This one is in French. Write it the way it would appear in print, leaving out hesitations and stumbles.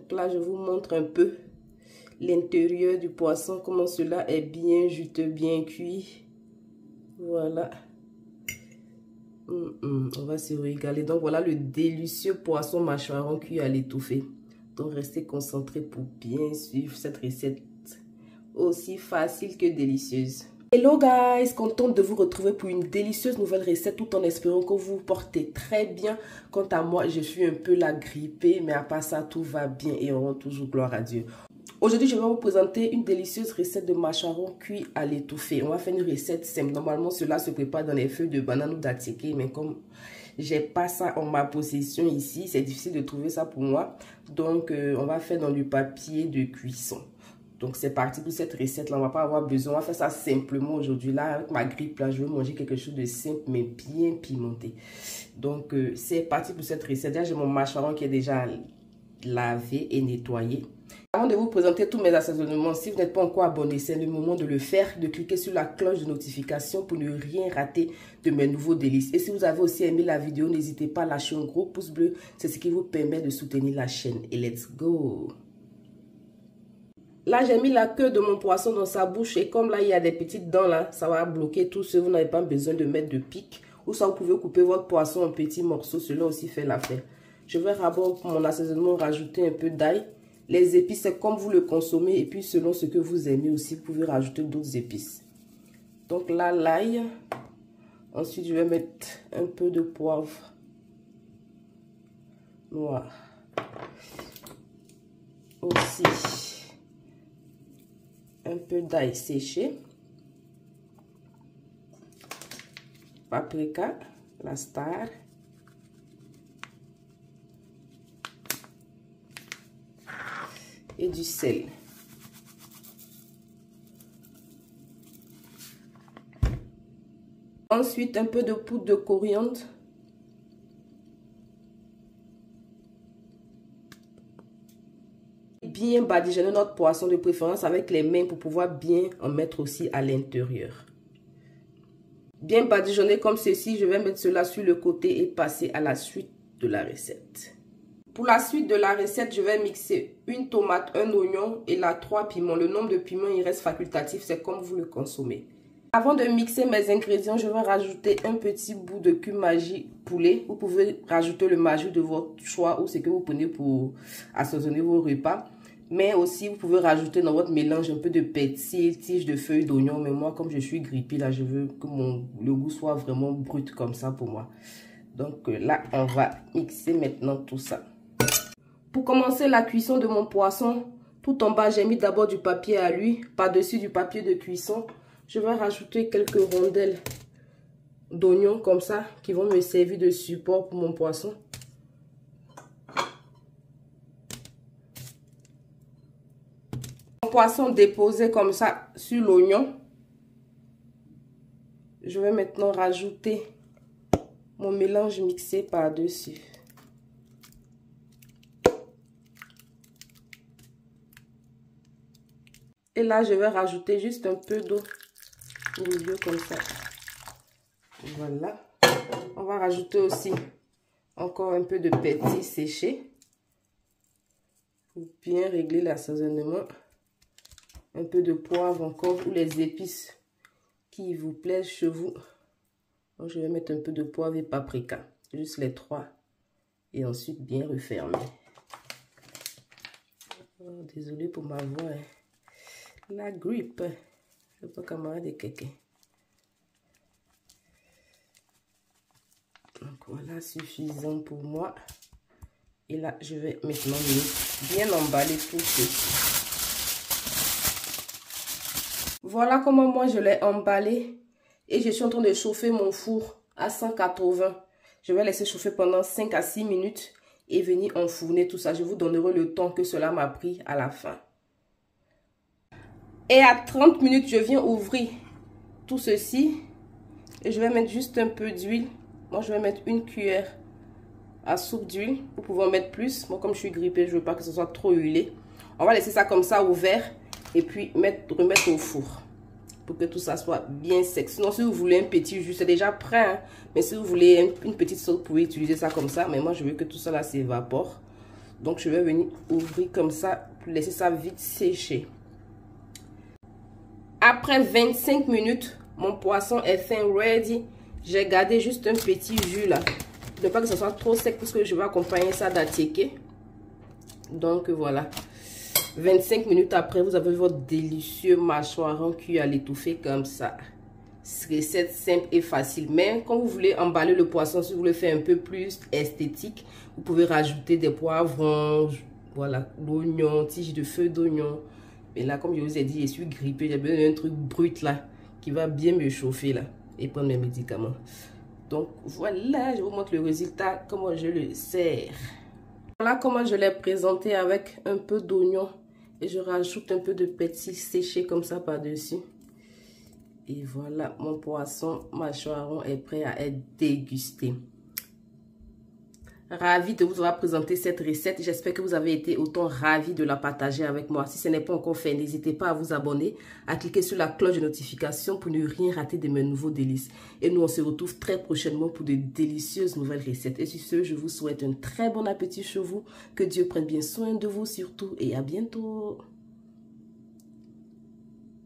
Donc là, je vous montre un peu l'intérieur du poisson, comment cela est bien juteux, bien cuit. Voilà. On va se régaler. Donc voilà le délicieux poisson mâchoiron cuit à l'étouffée. Donc restez concentrés pour bien suivre cette recette aussi facile que délicieuse. Hello guys, contente de vous retrouver pour une délicieuse nouvelle recette tout en espérant que vous vous portez très bien. Quant à moi, je suis un peu la grippée, mais à part ça, tout va bien et on rend toujours gloire à Dieu. Aujourd'hui, je vais vous présenter une délicieuse recette de mâchoiron cuit à l'étouffée. On va faire une recette simple. Normalement, cela se prépare dans les feuilles de banane ou d'attiqué, mais comme j'ai pas ça en ma possession ici, c'est difficile de trouver ça pour moi. Donc, on va faire dans du papier de cuisson. Donc, c'est parti pour cette recette-là. On va pas avoir besoin. On va faire ça simplement aujourd'hui. Là, avec ma grippe, là, je veux manger quelque chose de simple, mais bien pimenté. Donc, c'est parti pour cette recette. Là, j'ai mon mâchoiron qui est déjà lavé et nettoyé. Avant de vous présenter tous mes assaisonnements, si vous n'êtes pas encore abonné, c'est le moment de le faire, de cliquer sur la cloche de notification pour ne rien rater de mes nouveaux délices. Et si vous avez aussi aimé la vidéo, n'hésitez pas à lâcher un gros pouce bleu. C'est ce qui vous permet de soutenir la chaîne. Et let's go! Là, j'ai mis la queue de mon poisson dans sa bouche et comme là, il y a des petites dents là, ça va bloquer tout ce. Vous n'avez pas besoin de mettre de pic. Ou ça, vous pouvez couper votre poisson en petits morceaux. Cela aussi fait l'affaire. Je vais d'abord pour mon assaisonnement rajouter un peu d'ail. Les épices, c'est comme vous le consommez. Et puis, selon ce que vous aimez aussi, vous pouvez rajouter d'autres épices. Donc là, l'ail. Ensuite, je vais mettre un peu de poivre noir. Aussi, un peu d'ail séché. Paprika, la star. Et du sel. Ensuite, un peu de poudre de coriandre. Bien badigeonner notre poisson de préférence avec les mains pour pouvoir bien en mettre aussi à l'intérieur. Bien badigeonner comme ceci, je vais mettre cela sur le côté et passer à la suite de la recette. Pour la suite de la recette, je vais mixer une tomate, un oignon et là 3 piments. Le nombre de piments, il reste facultatif, c'est comme vous le consommez. Avant de mixer mes ingrédients, je vais rajouter un petit bout de cube Maggi poulet. Vous pouvez rajouter le Maggi de votre choix ou ce que vous prenez pour assaisonner vos repas. Mais aussi, vous pouvez rajouter dans votre mélange un peu de persil, tige de feuilles d'oignon. Mais moi, comme je suis grippée, là, je veux que le goût soit vraiment brut comme ça pour moi. Donc là, on va mixer maintenant tout ça. Pour commencer la cuisson de mon poisson, tout en bas, j'ai mis d'abord du papier à l'huile, par-dessus du papier de cuisson. Je vais rajouter quelques rondelles d'oignons comme ça, qui vont me servir de support pour mon poisson. Mon poisson déposé comme ça sur l'oignon. Je vais maintenant rajouter mon mélange mixé par-dessus. Et là, je vais rajouter juste un peu d'eau au milieu comme ça. Voilà. On va rajouter aussi encore un peu de persil séché. Pour bien régler l'assaisonnement. Un peu de poivre encore ou les épices qui vous plaisent chez vous. Donc, je vais mettre un peu de poivre et paprika. Juste les 3. Et ensuite bien refermer. Oh, désolée pour ma voix. La grippe, je peux camarade de quelqu'un. Donc voilà, suffisant pour moi. Et là, je vais maintenant bien emballer tout ceci. Voilà comment moi je l'ai emballé. Et je suis en train de chauffer mon four à 180. Je vais laisser chauffer pendant 5 à 6 minutes et venir enfourner tout ça. Je vous donnerai le temps que cela m'a pris à la fin. Et à 30 minutes, je viens ouvrir tout ceci. Et je vais mettre juste un peu d'huile. Moi, je vais mettre une cuillère à soupe d'huile. Vous pouvez en mettre plus. Moi, comme je suis grippée, je ne veux pas que ce soit trop huilé. On va laisser ça comme ça ouvert. Et puis, remettre au four. Pour que tout ça soit bien sec. Sinon, si vous voulez un petit jus, c'est déjà prêt. Hein? Mais si vous voulez une petite sauce, vous pouvez utiliser ça comme ça. Mais moi, je veux que tout ça là s'évapore. Donc, je vais venir ouvrir comme ça pour laisser ça vite sécher. Après 25 minutes, mon poisson est fin ready. J'ai gardé juste un petit jus là. Ne pas que ce soit trop sec parce que je vais accompagner ça d'attiéké. Donc voilà. 25 minutes après, vous avez votre délicieux mâchoiron cuit à l'étouffée comme ça. Recette simple et facile. Mais quand vous voulez emballer le poisson, si vous voulez faire un peu plus esthétique, vous pouvez rajouter des poivrons, voilà, l'oignon, tige de feuilles d'oignon. Mais là, comme je vous ai dit, je suis grippée. J'ai besoin d'un truc brut là, qui va bien me chauffer là, et prendre mes médicaments. Donc voilà, je vous montre le résultat, comment je le sers. Voilà comment je l'ai présenté avec un peu d'oignon. Et je rajoute un peu de persil séché comme ça par-dessus. Et voilà, mon poisson mâchoiron est prêt à être dégusté. Ravi de vous avoir présenté cette recette. J'espère que vous avez été autant ravis de la partager avec moi. Si ce n'est pas encore fait, n'hésitez pas à vous abonner, à cliquer sur la cloche de notification pour ne rien rater de mes nouveaux délices. Et nous, on se retrouve très prochainement pour de délicieuses nouvelles recettes. Et sur ce, je vous souhaite un très bon appétit chez vous. Que Dieu prenne bien soin de vous surtout et à bientôt.